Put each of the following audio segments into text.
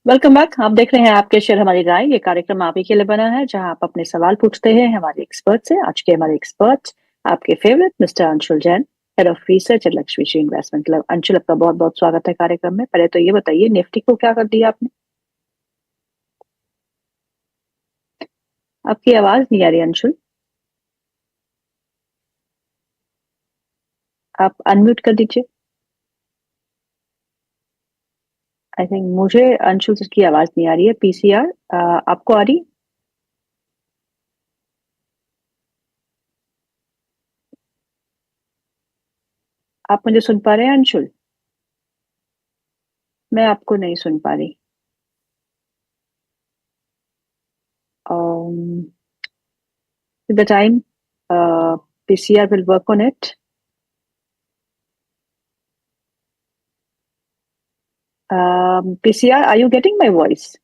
Welcome back. आप देख रहे हैं आपके शेयर हमारी राय। ये कार्यक्रम आप ही के लिए बना है जहां आप अपने सवाल पूछते हैं हमारे एक्सपर्ट से। आज के हमारे एक्सपर्ट आपके favourite mister Anshul Jain, head of research eight Lakshmi Shri investment club. Anshul, आपका बहुत बहुत स्वागत है कार्यक्रम में। पहले तो ये बताइए, निफ्टी को क्या कर दिया आपने? आपकी आवाज नहीं आ रही अंशुल, आप अनम्यूट कर दीजिए। आई थिंक मुझे अंशुल सर की आवाज नहीं आ रही है। पीसीआर आपको आ रही? आप मुझे सुन पा रहे हैं अंशुल? मैं आपको नहीं सुन पा रही। The time PCR will work on it. PCR, are you getting my voice?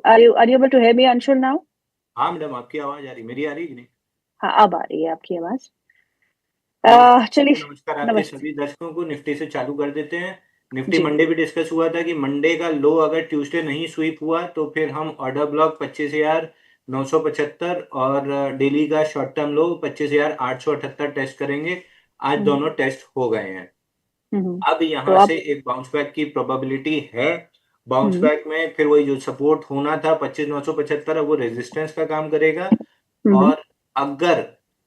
Are you able to hear me, Anshul, now? हाँ मैडम, आपकी आवाज आ रही, मेरी आ रही कि नहीं? हाँ, अब आ रही है आपकी आवाज। चलिए, नमस्कार आपके नमस्ते। सभी दर्शकों को। निफ्टी से चालू कर देते हैं। निफ्टी जी। मंडे भी डिस्कस हुआ था कि मंडे का लो अगर ट्यूसडे नहीं स्वीप हुआ तो फिर हम ऑर्डर ब्लॉक 25,975 और डेली का शॉर्ट टर्म लो 25,878 टेस्ट करेंगे। आज दोनों टेस्ट हो गए हैं। अब तो यहाँ अब से एक बाउंस बैक की प्रोबेबिलिटी है। बाउंस बैक में फिर वही जो सपोर्ट होना था 25,975 वो रेजिस्टेंस का काम करेगा। और अगर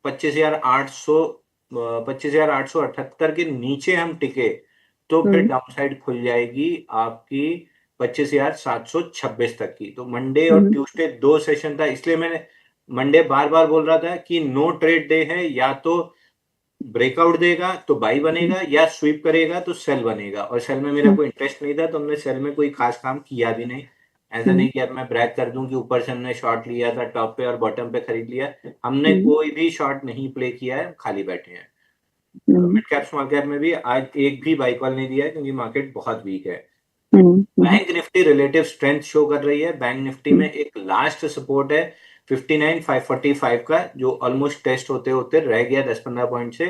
25,878 के नीचे हम टिके तो फिर डाउनसाइड खुल जाएगी आपकी 25,726 तक की। तो मंडे और ट्यूसडे दो सेशन था, इसलिए मैंने मंडे बार बार बोल रहा था कि नो ट्रेड डे है। या तो ब्रेकआउट देगा तो बाई बनेगा या स्वीप करेगा तो सेल बनेगा। और सेल में मेरा कोई इंटरेस्ट नहीं था, तो हमने सेल में कोई खास काम किया भी नहीं। ऐसा नहीं कि अब मैं ब्रैग कर दूं कि ऊपर से हमने शॉर्ट लिया था, टॉप पे और बॉटम पे खरीद लिया। हमने कोई भी शॉर्ट नहीं प्ले किया है, खाली बैठे हैं। मिड कैप स्मॉल कैप में भी आज एक भी बाई कॉल नहीं दिया है क्योंकि मार्केट बहुत वीक है। Bank Nifty relative strength show कर रही है। बैंक निफ्टी में एक लास्ट सपोर्ट है 59,545 का, जो ऑलमोस्ट टेस्ट होते होते रह गया 10-15 पॉइंट से।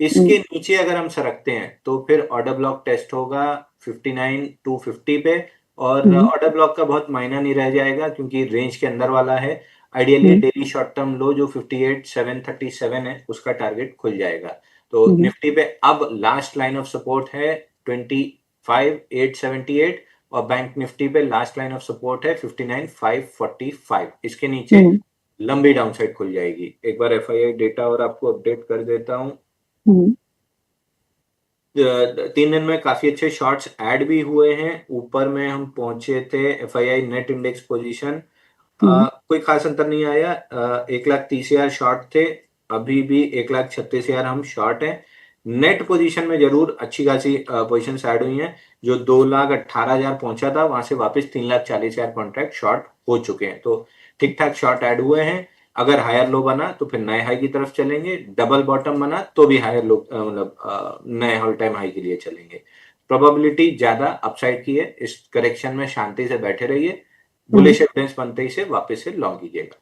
इसके नीचे अगर हम सरकते हैं तो फिर ऑर्डर ब्लॉक टेस्ट होगा 59,250 पे। और ऑर्डर ब्लॉक का बहुत मायना नहीं रह जाएगा क्योंकि रेंज के अंदर वाला है। आइडियली डेली शॉर्ट टर्म लो जो 58,737 है उसका टारगेट खुल जाएगा। तो निफ्टी पे अब लास्ट लाइन ऑफ सपोर्ट है 25,878 और बैंक निफ्टी पे लास्ट लाइन ऑफ सपोर्ट है 59,545। इसके नीचे लंबी डाउनसाइड खुल जाएगी। एक बार एफआईआई डेटा और आपको अपडेट कर देता हूं। 3 दिन में काफी अच्छे शॉर्ट्स ऐड भी हुए हैं। ऊपर में हम पहुंचे थे एफआईआई नेट इंडेक्स पोजीशन, कोई खास अंतर नहीं आया। 1,30,000 शॉर्ट थे, अभी भी 1,36,000 हम शॉर्ट हैं। नेट पोजीशन में जरूर अच्छी खासी पोजीशंस ऐड हुई हैं। जो 2,18,000 पहुंचा था वहां से वापस 3,40,000 कॉन्ट्रैक्ट शॉर्ट हो चुके हैं। तो ठीक ठाक शॉर्ट ऐड हुए हैं। अगर हायर लो बना तो फिर नए हाई की तरफ चलेंगे, डबल बॉटम बना तो भी हायर लो मतलब नए ऑल टाइम हाई के लिए चलेंगे। प्रोबेबिलिटी ज्यादा अपसाइड की है। इस करेक्शन में शांति से बैठे रहिए, बुलिश एविडेंस बनते ही से वापस से लॉन्ग कीजिएगा।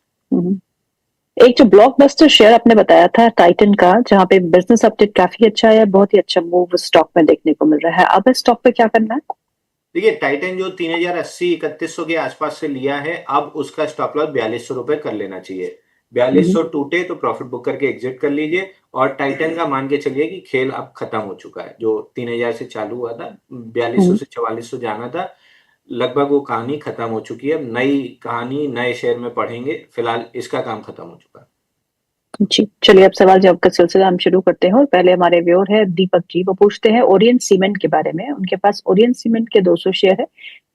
एक जो ब्लॉकबस्टर शेयर आपने बताया था टाइटन का, जहां पे बिजनेस अपडेट काफी अच्छा है, बहुत ही अच्छा मूव स्टॉक में देखने को मिल रहा है। अब इस स्टॉक पे क्या करना है? देखिए, टाइटन जो 3,080-3,150 के आसपास से लिया है, अब उसका स्टॉप लॉस 4,200 रुपए कर लेना चाहिए। 4,200 टूटे तो प्रॉफिट बुक करके एग्जिट कर लीजिए। और टाइटन का मान के चलिए कि खेल अब खत्म हो चुका है। जो 3,000 से चालू हुआ था, 4,200 से 4,400 जाना था, लगभग वो कहानी खत्म हो चुकी है। नई कहानी नए शेयर में पढ़ेंगे, फिलहाल इसका काम खत्म हो चुका है। जी, चलिए अब सवाल जवाब का सिलसिला हम शुरू करते हैं। और पहले हमारे व्यूअर है दीपक जी, वो पूछते हैं ओरियंट सीमेंट के बारे में। उनके पास ओरियंट सीमेंट के 200 शेयर है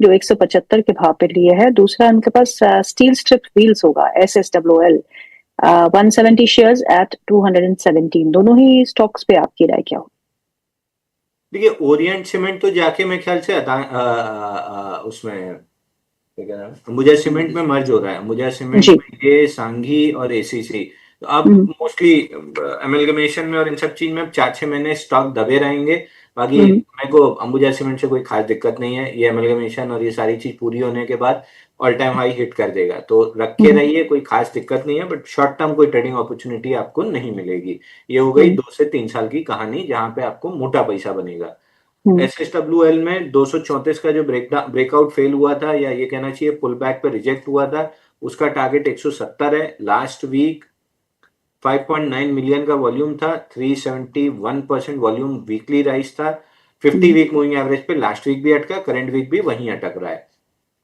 जो 175 के भाव पे लिए है। दूसरा उनके पास स्टील स्ट्रिप व्हील्स होगा SSWL 170 शेयर्स एट 217। दोनों ही स्टॉक्स पे आपकी राय क्या हो? देखिए, ओरिएंट सीमेंट तो जाके मेरे ख्याल से उसमें अंबुजा सीमेंट में मर्ज हो रहा है। अंबुजा सीमेंट में ये सांघी और एसीसी, तो अब मोस्टली एमलगमेशन में और इन सब चीज में 4-6 महीने स्टॉक दबे रहेंगे। बाकी मेरे को अंबुजा सीमेंट से कोई खास दिक्कत नहीं है, ये एमलगमेशन और ये सारी चीज पूरी होने के बाद ऑल टाइम हाई हिट कर देगा, तो रख के रहिए, कोई खास दिक्कत नहीं है, बट शॉर्ट टर्म कोई ट्रेडिंग अपॉर्चुनिटी आपको नहीं मिलेगी। ये हो गई 2 से 3 साल की कहानी जहां पे आपको मोटा पैसा बनेगा। SSWL में 234 का जो ब्रेकआउट फेल हुआ था, या ये कहना चाहिए पुल बैक पे रिजेक्ट हुआ था, उसका टारगेट 170 है। लास्ट वीक 5.9 मिलियन का वॉल्यूम था, 371% वॉल्यूम वीकली राइज था। 50 वीक मूविंग एवरेज पे लास्ट वीक भी अटका, करंट वीक भी वहीं अटक रहा है।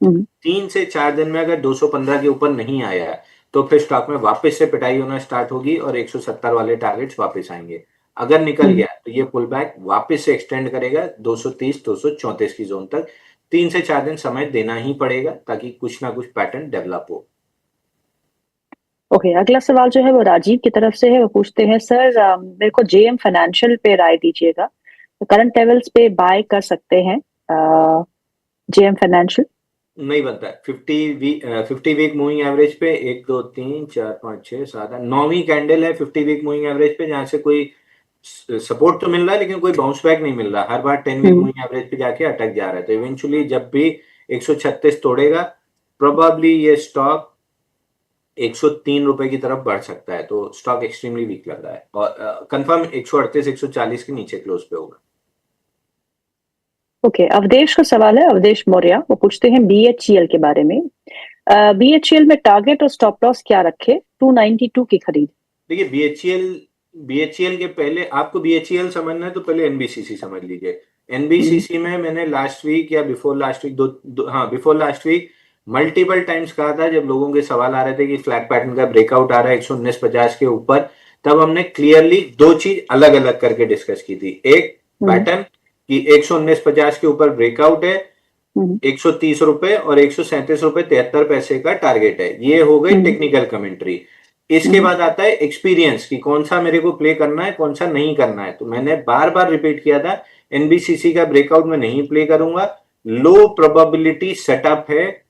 3 से 4 दिन में अगर 215 के ऊपर नहीं आया है तो फिर स्टॉक में वापस से पिटाई होना स्टार्ट होगी और 170 वाले टारगेट्स वापस आएंगे। अगर निकल गया तो ये पुल बैक वापस से एक्सटेंड करेगा 230 234 की जोन तक। 3 से 4 दिन समय देना ही पड़ेगा ताकि कुछ ना कुछ पैटर्न डेवलप हो। ओके, अगला सवाल जो है वो राजीव की तरफ से है। वो पूछते हैं, सर मेरे को जेएम फाइनेंशियल पे राय दीजिएगा, तो करंट लेवल्स पे बाय कर सकते हैं जेएम फाइनेंशियल? नहीं बनता है। 50 वीक मूविंग एवरेज पे 1 2 3 4 5 6 7 8 9वीं कैंडल है 50 वीक मूविंग एवरेज पे, जहां से कोई सपोर्ट तो मिल रहा है लेकिन कोई बाउंस बैक नहीं मिल रहा। हर बार 10 वीक मूविंग एवरेज पे जाके अटक जा रहा है। तो इवेंचुअली जब भी 136 तोड़ेगा, प्रोबेबली ये स्टॉक 103 रुपए की तरफ बढ़ सकता है। तो स्टॉक एक्सट्रीमली वीक लग रहा है और कंफर्म 138 140 के नीचे क्लोज पे होगा। ओके, अवधेश का सवाल है, अवधेश मौर्य। वो पूछते हैं BHEL के बारे में। BHEL में टारगेट और स्टॉप लॉस क्या रखे 292 की खरीद? देखिए, BHEL के पहले आपको BHEL समझना है तो पहले NBCC समझ लीजिए। NBCC में मैंने लास्ट वीक या before last week before last week multiple times कहा था, जब लोगों के सवाल आ रहे थे कि फ्लैग पैटर्न का ब्रेकआउट आ रहा है 119.50 के ऊपर, तब हमने क्लियरली 2 चीज अलग अलग करके डिस्कस की थी। एक पैटर्न कि 119.50 के ऊपर ब्रेकआउट है, 130 रुपए और 137 रुपए 73 पैसे का टारगेट है। ये हो गई टेक्निकल कमेंट्री। इसके बाद आता है एक्सपीरियंस कि कौन सा मेरे को प्ले करना है, कौन सा नहीं करना है। तो मैंने बार बार रिपीट किया था, NBCC का ब्रेकआउट में नहीं प्ले करूंगा, लो प्रोबेबिलिटी सेटअप है,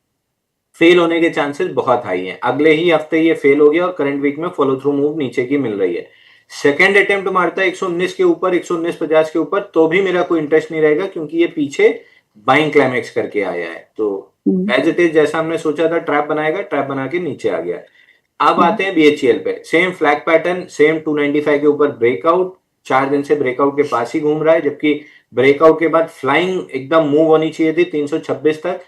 फेल होने के चांसेस बहुत हाई हैं। अगले ही हफ्ते ये फेल हो गया और करंट वीक में फॉलो थ्रू मूव नीचे की मिल रही है। सेकेंड अटेम्प्ट मारता है 119 के ऊपर, 119.50 के ऊपर, तो भी मेरा कोई इंटरेस्ट नहीं रहेगा क्योंकि ये पीछे बाइंग क्लाइमेक्स करके आया है। तो एज इट इज जैसा हमने सोचा था ट्रैप बनाएगा, ट्रैप बना के नीचे आ गया। अब आते हैं BHEL पे। सेम फ्लैग पैटर्न, सेम 295 के ऊपर ब्रेकआउट, 4 दिन से ब्रेकआउट के पास ही घूम रहा है, जबकि ब्रेकआउट के बाद फ्लाइंग एकदम मूव होनी चाहिए थी 326 तक।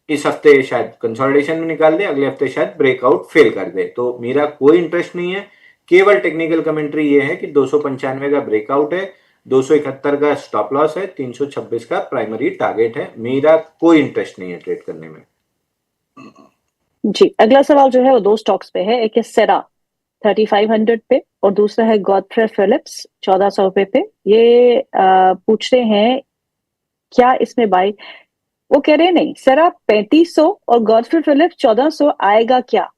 इस हफ्ते शायद कंसोलिडेशन में निकाल दे, अगले हफ्ते शायद ब्रेकआउट फेल कर दे। तो मेरा कोई इंटरेस्ट नहीं है, केवल टेक्निकल कमेंट्री ये है कि 295 का ब्रेकआउट है, 271 का स्टॉप लॉस है, 326 का प्राइमरी टारगेट है। मेरा कोई इंटरेस्ट नहीं है ट्रेड करने में। जी, अगला सवाल जो है वो 2 स्टॉक्स पे है। एक है सेरा 3500 पे और दूसरा है गॉडफ्रे फिलिप्स 1400 रुपए पे। ये पूछते हैं क्या इसमें बाय, वो कह रहे हैं नहीं, सेरा 3500 और गॉडफ्रे फिलिप्स 1400 आएगा क्या?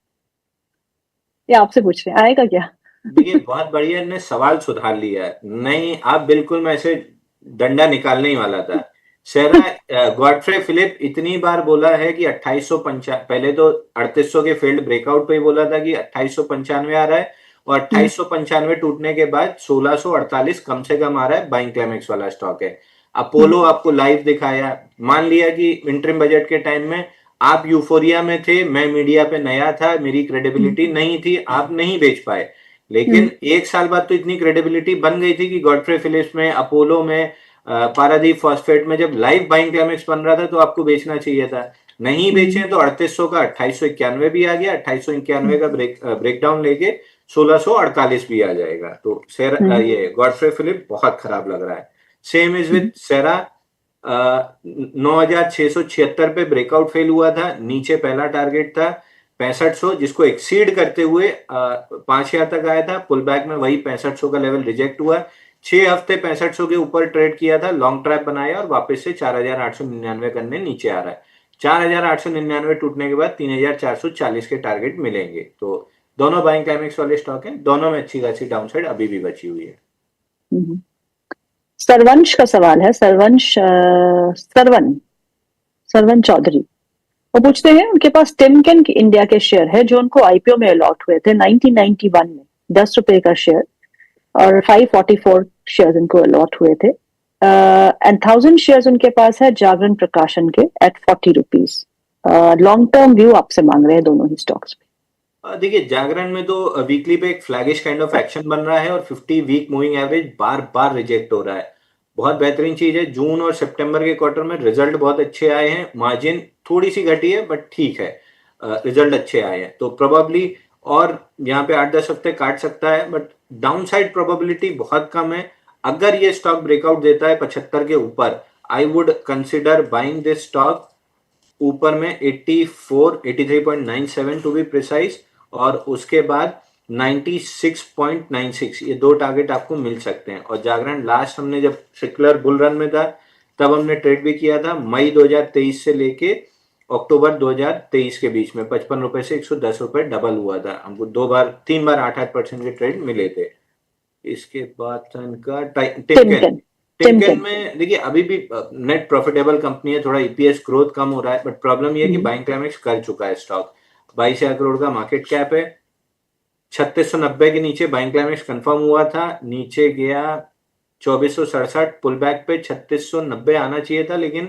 ये आपसे पूछ रहे हैं, आएगा क्या? देखिए, बहुत बढ़िया ने सवाल सुधार लिया है। नहीं, आप बिल्कुल मैं ऐसे डंडा निकालने ही वाला था। सेरा गॉडफ्रे फिलिप इतनी बार बोला है कि 2895, पहले तो 3800 के फेल्ड ब्रेकआउट पे ही बोला था कि 2895 आ रहा है, और 2895 टूटने के बाद 1648 कम से कम आ रहा है। बाइंग क्लाइमेक्स वाला स्टॉक है। अपोलो आपको लाइव दिखाया, मान लिया कि इंटरिम बजट के टाइम में आप यूफोरिया में थे, मैं मीडिया पे नया था, मेरी क्रेडिबिलिटी नहीं थी, आप नहीं बेच पाए। लेकिन 1 साल बाद तो इतनी क्रेडिबिलिटी बन गई थी कि गॉडफ्रे फिलिप्स में, अपोलो में, पारादीप फॉस्फेट में जब लाइव बाइंग क्लाइमेक्स बन रहा था तो आपको बेचना चाहिए था। नहीं बेचे तो 3800 का 2891 भी आ गया, 2891 का ब्रेकडाउन लेके 1648 भी आ जाएगा। तो ये गॉडफ्रे फिलिप बहुत खराब लग रहा है। सेम इज विद सेरा, 9676 पे ब्रेकआउट फेल हुआ था, नीचे पहला टारगेट था 6500, जिसको एक्सीड करते हुए 5000 तक आया था। पुल बैक में वही 6500 का लेवल रिजेक्ट हुआ। 6 हफ्ते 6500 के ऊपर ट्रेड किया था, लॉन्ग ट्रैप बनाया और वापस से 4899 करने नीचे आ रहा है। 4899 टूटने के बाद 3440 के टारगेट मिलेंगे। तो दोनों बाइंग क्लाइमेक्स वाले स्टॉक हैं, दोनों में अच्छी खासी डाउनसाइड अभी भी बची हुई है। सरवंश का सवाल है, सरवन चौधरी। वो पूछते हैं उनके पास टिमकेन इंडिया के शेयर है जो उनको IPO में अलॉट हुए थे 1991 में, 10 रुपए का शेयर, और 544 शेयर इनको अलॉट हुए थे। एंड 1000 शेयर्स उनके पास है जागरण प्रकाशन के at 40 rupees. Long term view आपसे मांग रहे हैं दोनों ही स्टॉक्स पे। देखिए जागरण में तो वीकली पे एक फ्लैगिश काइंड ऑफ एक्शन बन रहा है और 50 वीक मूविंग एवरेज बार बार रिजेक्ट हो रहा है। बहुत बेहतरीन चीज है, जून और सितंबर के क्वार्टर में रिजल्ट बहुत अच्छे आए हैं, मार्जिन थोड़ी सी घटी है बट ठीक है, रिजल्ट अच्छे आए हैं, तो प्रोबेबली और यहाँ पे 8-10 हफ्ते काट सकता है, बट डाउन साइड प्रोबेबिलिटी बहुत कम है। अगर ये स्टॉक ब्रेकआउट देता है 75 के ऊपर, I would consider buying this stock ऊपर में 84 83.97 टू बी प्रिसाइज, और उसके बाद 96.96, ये दो टारगेट आपको मिल सकते हैं। और जागरण लास्ट हमने जब सेक्युलर बुल रन में था तब हमने ट्रेड भी किया था, मई 2023 से लेके अक्टूबर 2023 के बीच में 55 रुपए से 110 रुपए डबल हुआ था, हमको 3 बार 8-8% के ट्रेड मिले थे। इसके बाद इनका टिमकेन टिमकेन में देखिए अभी भी नेट प्रॉफिटेबल कंपनी है, थोड़ा ईपीएस ग्रोथ कम हो रहा है, बट प्रॉब्लम ये है कि बाइंग क्लाइमेक्स कर चुका है स्टॉक, 22,000 करोड़ का मार्केट कैप है, 3690 के नीचे बाइंग क्लाइमेक्स कंफर्म हुआ था, नीचे गया 2467 पुल बैक पे 3690 आना चाहिए था, लेकिन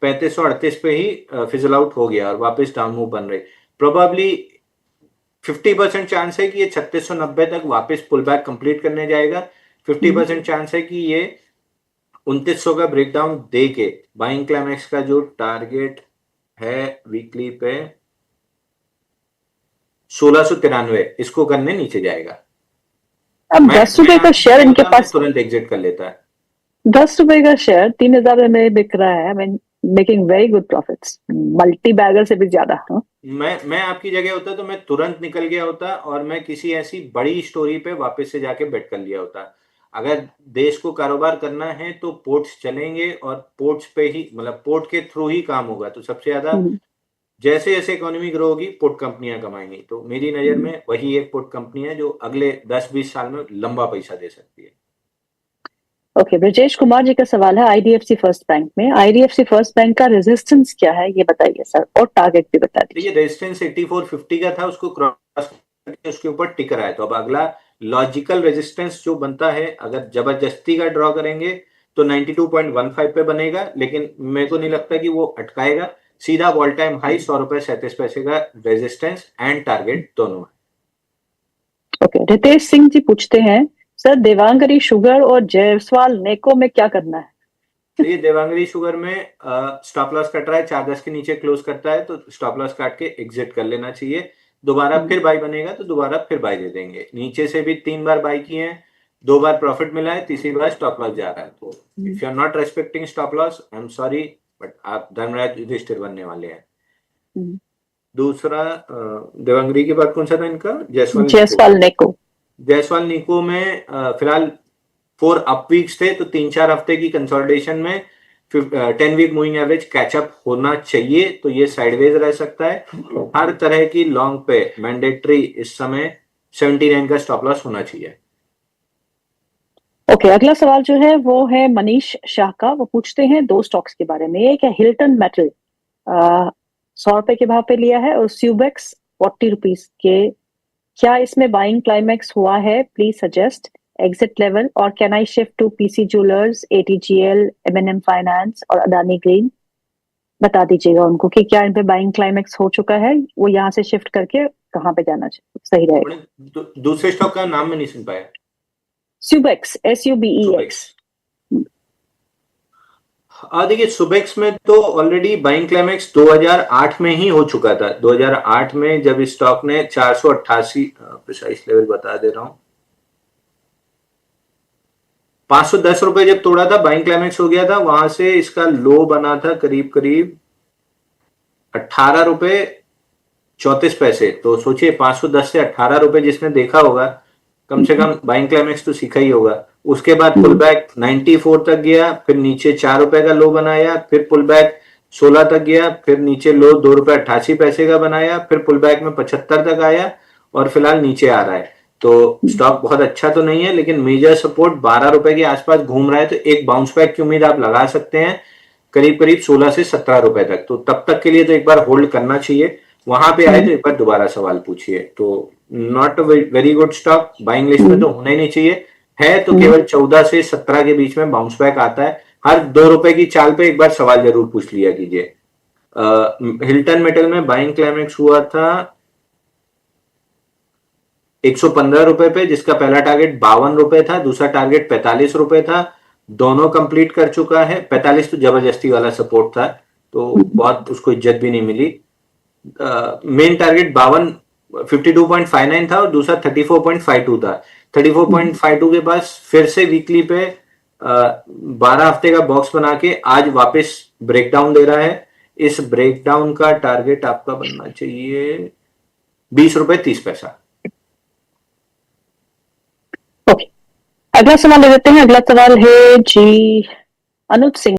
3538 पे ही फिजल आउट हो गया और वापस डाउन मूव बन रही। प्रोबेबली 50% चांस है कि ये 3690 तक वापस पुल बैक कंप्लीट करने जाएगा, 50% चांस है कि ये 2900 का ब्रेकडाउन दे के बाइंग क्लाइमेक्स का जो टारगेट है वीकली पे 1693, इसको करने नीचे जाएगा। अब 10 रुपए का शेयर इनके पास तुरंत एग्जिट कर लेता है। 10 रुपए का शेयर 3000 में बिक रहा है, I mean making very good profits, multi bagger से भी ज्यादा। मैं आपकी जगह होता तो मैं तुरंत निकल गया होता और मैं किसी ऐसी बड़ी स्टोरी पे वापस से जाके बेट कर लिया होता। अगर देश को कारोबार करना है तो पोर्ट्स चलेंगे और पोर्ट्स पे ही, मतलब पोर्ट के थ्रू ही काम होगा, तो सबसे ज्यादा जैसे जैसे इकोनॉमी ग्रो होगी पोर्ट कंपनियां कमाएंगी, तो मेरी नजर में वही एक पोर्ट कंपनी है जो अगले 10-20 साल में लंबा पैसा दे सकती है। ओके, ब्रजेश कुमार जी का सवाल है आईडीएफसी फर्स्ट बैंक में, आईडीएफसी फर्स्ट बैंक का रेजिस्टेंस क्या है ये बताइए सर, और टारगेट भी बता दीजिए। रेजिस्टेंस 8450 का था, उसको क्रॉस करके उसके ऊपर टिक रहा है, तो अब अगला लॉजिकल रेजिस्टेंस जो बनता है, अगर जबरदस्ती का ड्रॉ करेंगे तो 92.15 पे बनेगा, लेकिन मेरे को नहीं लगता कि वो अटकाएगा, सीधा ऑल टाइम हाई 100 रुपए 37 पैसे का रेजिस्टेंस एंड टारगेट दोनों है। ओके, रितेश सिंह जी पूछते हैं सर देवांगरी शुगर और जायसवाल नेको में क्या करना है? तो ये देवांगरी शुगर में स्टॉप लॉस कट रहा है, 410 के नीचे क्लोज करता है तो स्टॉप लॉस काट के एग्जिट कर लेना चाहिए, दोबारा फिर बाई बनेगा तो दोबारा फिर बाई दे देंगे। नीचे से भी 3 बार बाई किए हैं, 2 बार प्रॉफिट मिला है, तीसरी बार स्टॉप लॉस जा रहा है, तो if you are not respecting stop loss I am sorry, but आप धर्मराज युधिष्ठिर बनने वाले हैं। दूसरा देवांगरी के बाद कौन सा था इनका? जायसवाल नेको। जायसवाल निको में फिलहाल 4 अप वीक्स थे, तो 3-4 हफ्ते की कंसोलिडेशन में 10 वीक मूविंग एवरेज कैचअप होना चाहिए, तो ये साइडवेज रह सकता है। हर तरह की लॉन्ग पे मैंडेटरी इस समय 79 का स्टॉप लॉस होना चाहिए। ओके, अगला सवाल जो है वो है मनीष शाह का, वो पूछते हैं 2 स्टॉक्स के बारे में, एक है हिल्टन मेटल 100 रुपए के भाव पे लिया है, और स्यूबेक्स 40 रुपीज के, क्या इसमें बाइंग क्लाइमेक्स हुआ है? प्लीज सजेस्ट एग्जिट लेवल, और can I shift to PC jewellers, ATGL, MNM finance और अदानी ग्रीन? बता दीजिएगा उनको कि क्या इन पे बाइंग क्लाइमेक्स हो चुका है, वो यहाँ से शिफ्ट करके कहाँ पे जाना सही रहेगा। दूसरे स्टॉक का नाम में नहीं सुन पाया। स्यूबेक्स, SUBEX। देखिए सुबेक्स में तो ऑलरेडी बाइंग क्लाइमेक्स 2008 में ही हो चुका था, 2008 में जब स्टॉक ने 488 प्रिसाइज लेवल बता दे रहा हूं, 510 रुपए जब तोड़ा था बाइंग क्लाइमेक्स हो गया था, वहां से इसका लो बना था करीब करीब 18 रुपए 34 पैसे, तो सोचिए 510 से 18 रुपए जिसने देखा होगा कम से कम बाइंग क्लाइमेक्स तो सीखा ही होगा। उसके बाद पुल बैक 94 तक गया, फिर नीचे 4 रुपए का लो बनाया, फिर पुल बैक 16 तक गया, फिर नीचे लो 2 रुपए 88 पैसे का बनाया, फिर पुल बैक में 75 तक आया और फिलहाल नीचे आ रहा है। तो स्टॉक बहुत अच्छा तो नहीं है, लेकिन मेजर सपोर्ट 12 रुपए के आसपास घूम रहा है, तो एक बाउंस बैक की उम्मीद आप लगा सकते हैं करीब करीब 16 से 17 रुपए तक, तो तब तक के लिए तो एक बार होल्ड करना चाहिए। वहां पे आए तो एक बार दोबारा सवाल पूछिए। तो not a very good stock, buying list में तो होना ही नहीं चाहिए, है तो केवल 14 से 17 के बीच में बाउंस बैक आता है। हर 2 रुपए की चाल पे एक बार सवाल जरूर पूछ लिया कीजिए। हिल्टन मेटल में बाइंग क्लाइमेक्स हुआ था 115 रुपए पे, जिसका पहला टारगेट 52 रुपए था, दूसरा टारगेट 45 रुपए था। दोनों कंप्लीट कर चुका है। 45 तो जबरदस्ती वाला सपोर्ट था, तो बहुत उसको इज्जत भी नहीं मिली। मेन टारगेट 52.59 था और दूसरा 34.52 था। 34.52 के पास फिर से वीकली पे 12 हफ्ते का बॉक्स बना के आज वापस ब्रेकडाउन दे रहा है। इस ब्रेकडाउन का टारगेट आपका बनना चाहिए 20 रुपए 30 पैसा। ओके, अगला सवाल ले लेते हैं। अगला सवाल है जी अनुज सिंह